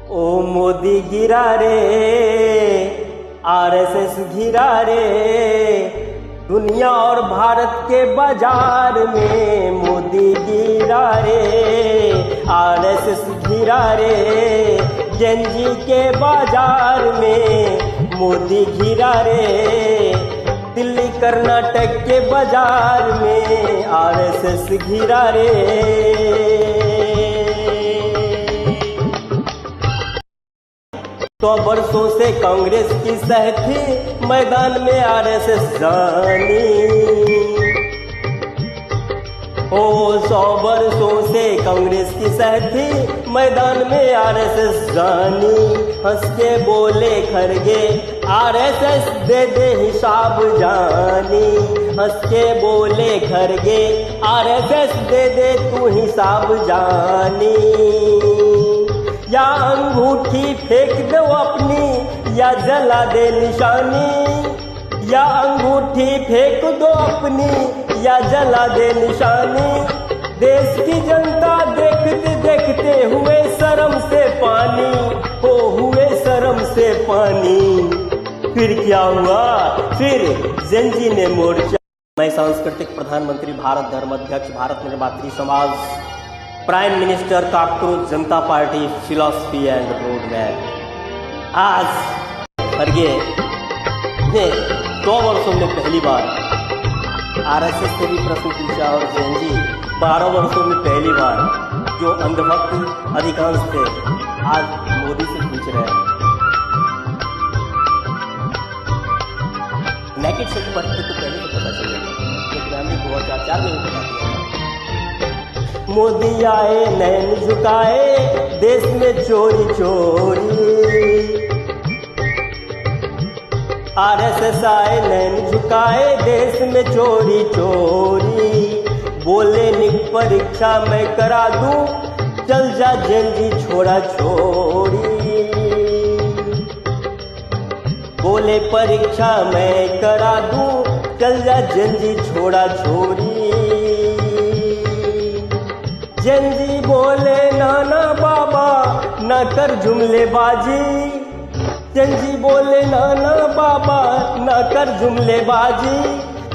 ओ मोदी गिरा रे, आरएसएस गिरा रे, दुनिया और भारत के बाजार में मोदी गिरा रे, आरएसएस गिरा रे, जेनजी के बाजार में मोदी गिरा रे, दिल्ली कर्नाटक के बाजार में आरएसएस गिरा रे। तो वर्षों से कांग्रेस की सहथी मैदान में आरएसएस जानी, ओ 100 वर्षों से कांग्रेस की सहथी मैदान में आरएसएस जानी, हंस के बोले खरगे आरएसएस दे दे हिसाब जानी, हंस के बोले खरगे आरएसएस दे दे तू हिसाब जानी, या अंगूठी फेंक दो अपनी या जला दे निशानी, या अंगूठी फेंक दो अपनी या जला दे निशानी, देश की जनता देखते देखते हुए शर्म से पानी, हो हुए शर्म से पानी। फिर क्या हुआ, फिर जेनजी ने मोर्चा। मैं सांस्कृतिक प्रधानमंत्री भारत धर्म अध्यक्ष भारत निर्मात्री समाज prime minister cockroach Janata party philosophy and road map आज खड़गे ने 2 वर्षों में पहली बार आरएसएस से भी प्रश्न पूछा और जेनजी 12 वर्षों में पहली बार जो अंधभक्त अधिकांश थे आज मोदी से पूछ रहे हैं। नेकेड से पढ़ते तो पहले तो पता चलेगा, लेकिन हमने 2004 में बता दिया। मोदी आए नैन झुकाए देश में चोरी चोरी, आरएसएस आए नैन झुकाए देश में चोरी चोरी, बोले निक परीक्षा मैं करा दूं चल जा जेनजी छोड़ा छोड़ी, बोले परीक्षा मैं करा दूं चल जा जेनजी छोड़ा छोड़ी, जेनजी बोले नाना बाबा न कर जुमलेबाजी, जेनजी बोले नाना बाबा न कर जुमलेबाजी,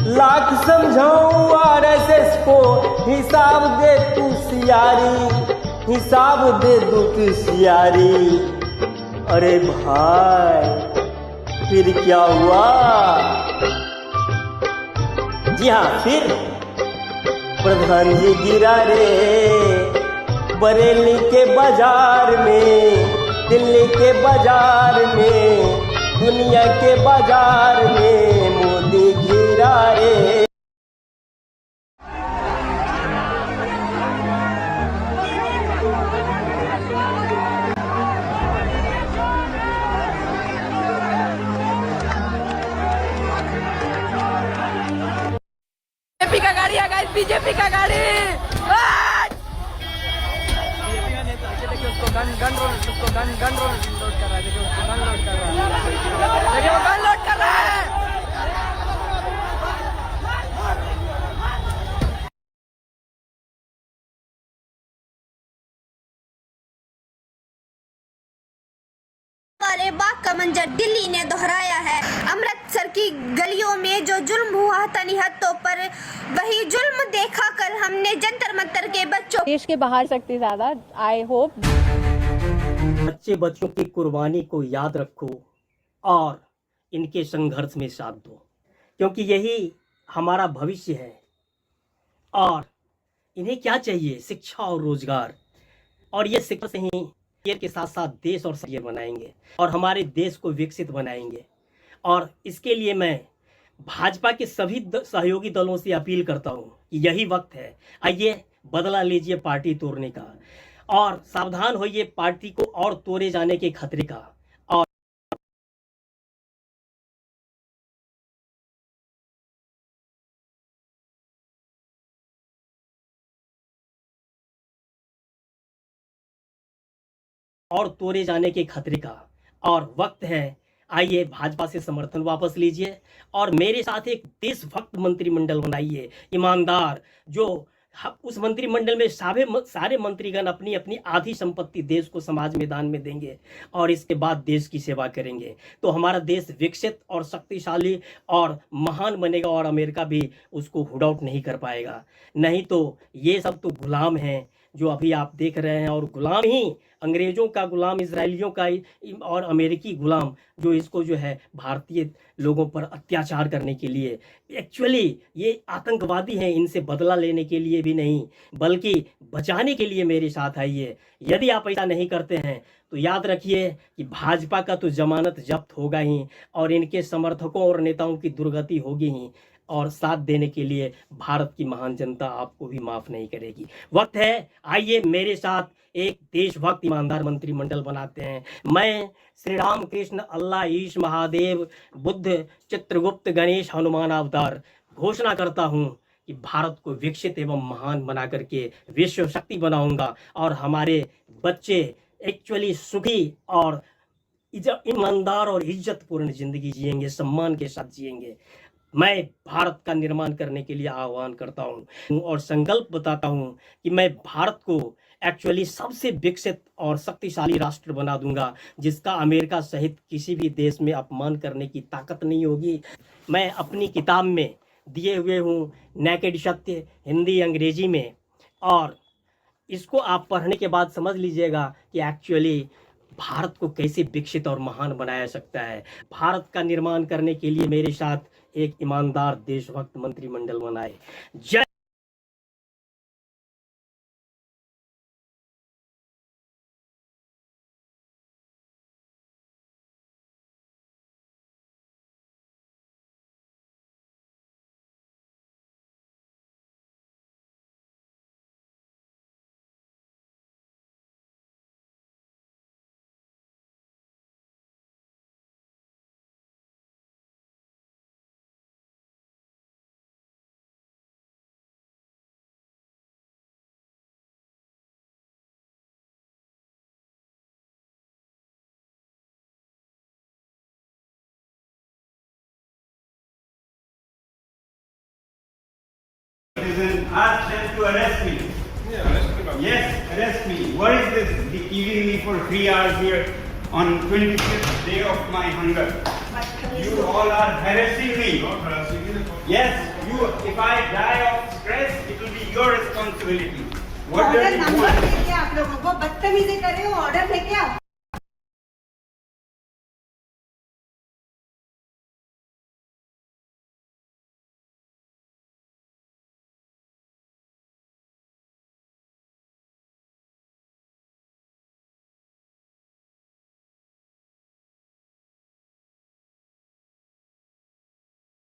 लाख समझाऊं आरएसएस को हिसाब दे तू सियारी, हिसाब दे दू तू सियारी। अरे भाई फिर क्या हुआ, जी हाँ फिर प्रधान जी गिरा रे, बरेली के बाजार में, दिल्ली के बाजार में, दुनिया के बाजार में मोदी गिरा रे। बीजेपी का गाड़ी है गाइस, बीजेपी का गाड़ी। देखिए उसको गन लोड कर रहा है, देखिए उसको गन लोड कर रहा है, देखिए वो गन लोड कर रहा है। वाले बाग का मंजर दिल्ली ने दोहराया है। अमृतसर की गलियों में जो जुल्म हुआ था निहत्तों पर, वही जुल्म देखा कर हमने जंतर मंतर के बच्चों देश के बाहर सकते ज्यादा। आई होप बच्चे बच्चों की कुर्बानी को याद रखो और इनके संघर्ष में साथ दो, क्योंकि यही हमारा भविष्य है। और इन्हें क्या चाहिए, शिक्षा और रोजगार, और ये शिक्षा से ही के साथ साथ देश और सही बनाएंगे और हमारे देश को विकसित बनाएंगे। और इसके लिए मैं भाजपा के सभी सहयोगी दलों से अपील करता हूं कि यही वक्त है, आइए बदला लीजिए पार्टी तोड़ने का, और सावधान होइए पार्टी को और तोड़े जाने के खतरे का। और तोड़े जाने के खतरे का और वक्त है, आइए भाजपा से समर्थन वापस लीजिए और मेरे साथ एक देशभक्त मंत्रिमंडल बनाइए, ईमानदार, जो उस मंत्रिमंडल में सारे मंत्रीगण अपनी अपनी आधी संपत्ति देश को समाज में दान में देंगे और इसके बाद देश की सेवा करेंगे, तो हमारा देश विकसित और शक्तिशाली और महान बनेगा और अमेरिका भी उसको हुड आउट नहीं कर पाएगा। नहीं तो ये सब तो गुलाम हैं जो अभी आप देख रहे हैं, और गुलाम ही अंग्रेज़ों का गुलाम, इजरायलियों का और अमेरिकी गुलाम जो इसको जो है भारतीय लोगों पर अत्याचार करने के लिए, एक्चुअली ये आतंकवादी हैं, इनसे बदला लेने के लिए भी नहीं बल्कि बचाने के लिए मेरे साथ आइए। यदि आप ऐसा नहीं करते हैं तो याद रखिए कि भाजपा का तो जमानत जब्त होगा ही और इनके समर्थकों और नेताओं की दुर्गति होगी ही, और साथ देने के लिए भारत की महान जनता आपको भी माफ़ नहीं करेगी। वक्त है, आइए मेरे साथ एक देशभक्त ईमानदार मंत्रिमंडल बनाते हैं। मैं श्री राम कृष्ण अल्लाह ईश महादेव बुद्ध चित्रगुप्त गणेश हनुमान अवतार घोषणा करता हूँ कि भारत को विकसित एवं महान बना करके विश्व शक्ति बनाऊंगा और हमारे बच्चे एक्चुअली सुखी और ईमानदार और इज्जतपूर्ण जिंदगी जिएंगे, सम्मान के साथ जिएंगे। मैं भारत का निर्माण करने के लिए आह्वान करता हूँ और संकल्प बताता हूँ कि मैं भारत को एक्चुअली सबसे विकसित और शक्तिशाली राष्ट्र बना दूंगा जिसका अमेरिका सहित किसी भी देश में अपमान करने की ताकत नहीं होगी। मैं अपनी किताब में दिए हुए हूँ नेकेड सत्य, हिंदी अंग्रेजी में, और इसको आप पढ़ने के बाद समझ लीजिएगा कि एक्चुअली भारत को कैसे विकसित और महान बनाया सकता है। भारत का निर्माण करने के लिए मेरे साथ एक ईमानदार देशभक्त मंत्रिमंडल बनाए। जय Ask them to arrest me. Yes, arrest me. What is this? Keeping me for 3 hours here on 25th day of my hunger. You all are harassing me. Yes, you. If I die of stress, it will be your responsibility. What does it want? लेके आप लोगों को बदतमीजी कर रहे हो, order लेके आओ।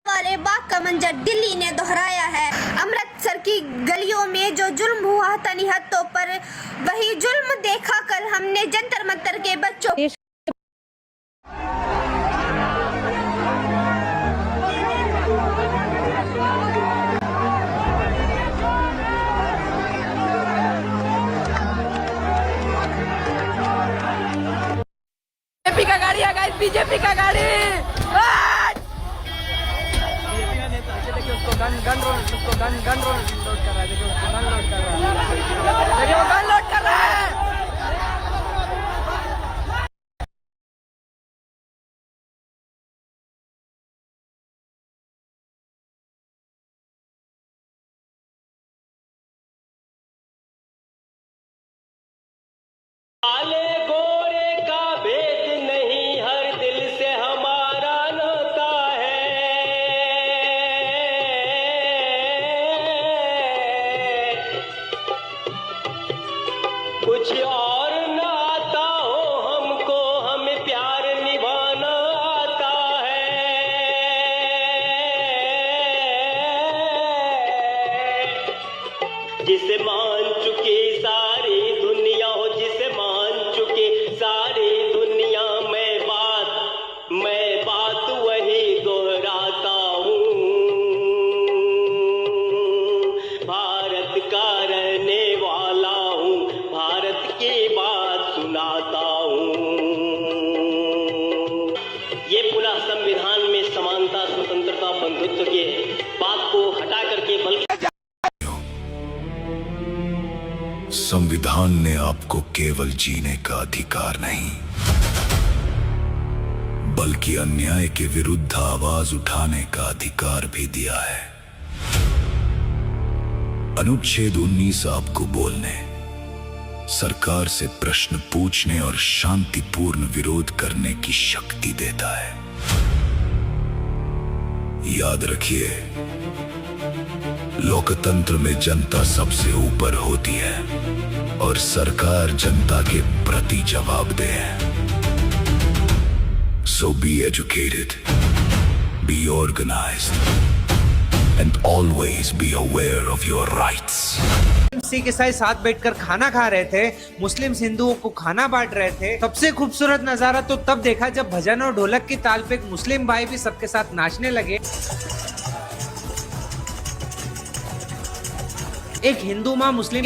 वाले बाग का मंजर दिल्ली ने दोहराया है। अमृतसर की गलियों में जो जुल्म हुआ था निहत्तों पर, वही जुल्म देखा कल हमने जंतर मंतर के बच्चों। बीजेपी का गाड़ी है गाइस, बीजेपी का गाड़ी। देखिए उसको गन रोल लोड कर रहा है। देखिए उसको गन लोड कर रहा है। देखिए वो गन लोड कर रहा है। काले गोरे का भेद नहीं, हर दिल से हमारा नाता है। कुछ और ना आता हो हमको, हमें प्यार निभाना आता है। जिसे मान चुकी सारी दुनिया हो, जिसे मान चुकी सारी दुनिया, मैं बात वही दोहराता हूँ। भारत का रहने वाला हूँ, भारत की संविधान ने आपको केवल जीने का अधिकार नहीं, बल्कि अन्याय के विरुद्ध आवाज उठाने का अधिकार भी दिया है। अनुच्छेद 19 आपको बोलने, सरकार से प्रश्न पूछने और शांतिपूर्ण विरोध करने की शक्ति देता है। याद रखिए, लोकतंत्र में जनता सबसे ऊपर होती है और सरकार जनता के प्रति जवाबदेह है। So be educated, be organized, and always be aware of your rights. Sikh ईसाई साथ बैठकर खाना खा रहे थे, मुस्लिम हिंदुओं को खाना बांट रहे थे। सबसे खूबसूरत नजारा तो तब देखा जब भजन और ढोलक की ताल पे एक मुस्लिम भाई भी सबके साथ नाचने लगे। एक हिंदू माँ मुस्लिम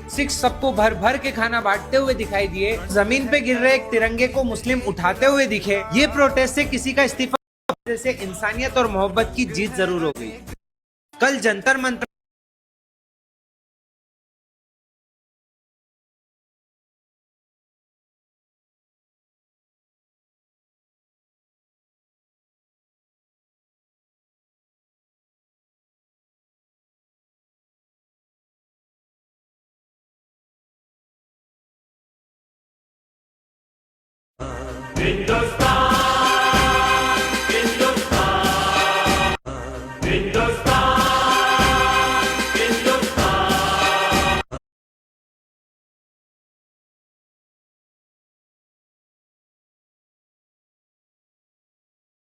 सिख सबको भर भर के खाना बांटते हुए दिखाई दिए। जमीन पे गिर रहे एक तिरंगे को मुस्लिम उठाते हुए दिखे। ये प्रोटेस्ट से किसी का इस्तीफा से इंसानियत और मोहब्बत की जीत जरूर हो गई। कल जंतर मंतर हिंदुस्तान